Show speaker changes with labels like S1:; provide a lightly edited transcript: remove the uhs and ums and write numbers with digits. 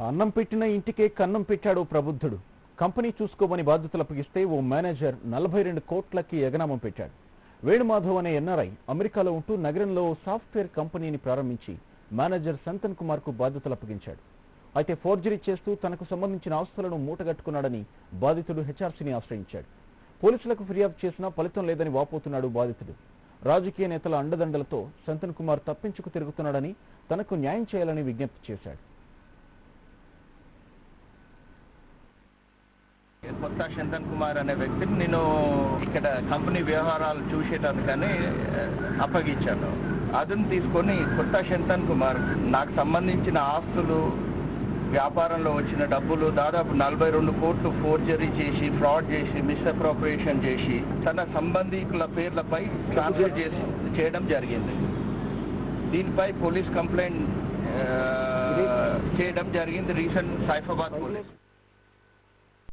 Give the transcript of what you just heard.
S1: అన్నం పెట్టిన ఇంటికే కన్నం పెట్టాడు ప్రబుద్ధుడు. కంపెనీ చూసుకోమని బాధ్యతలు అప్పగిస్తే ఓ మేనేజర్ 42 కోట్లకి ఎగనామం పెట్టాడు. వేణుమాధవ్ అనే ఎన్ఆర్ఐ అమెరికాలో ఉంటూ నగరంలో సాఫ్ట్వేర్ కంపెనీని ప్రారంభించి మేనేజర్ సంతన్ కుమార్ కు బాధ్యతలు అప్పగించాడు. అయితే ఫోర్జరీ చేస్తూ తనకు సంబంధించిన ఆస్తులను మూటగట్టుకున్నాడని బాధితుడు హెచ్ఆర్సీని ఆశ్రయించాడు. పోలీసులకు ఫిర్యాదు చేసినా ఫలితం లేదని వాపోతున్నాడు బాధితుడు. రాజకీయ నేతల అండదండలతో సంతన్ కుమార్ తప్పించుకు తిరుగుతున్నాడని, తనకు న్యాయం చేయాలని విజ్ఞప్తి చేశాడు.
S2: కొత్త సంతన్ కుమార్ అనే వ్యక్తిని నేను ఇక్కడ కంపెనీ వ్యవహారాలు చూసేటందుకని అప్పగించాను. అదును తీసుకొని కొత్త సంతన్ కుమార్ నాకు సంబంధించిన ఆస్తులు, వ్యాపారంలో వచ్చిన డబ్బులు దాదాపు 42 కోట్లు ఫోర్జరీ చేసి, ఫ్రాడ్ చేసి, మిస్అప్రోప్రియేషన్ చేసి తన సంబంధికుల పేర్లపై ట్రాన్స్ఫర్ చేయడం జరిగింది. దీనిపై పోలీస్ కంప్లైంట్ చేయడం జరిగింది రీసెంట్ సైఫాబాద్ పోలీస్.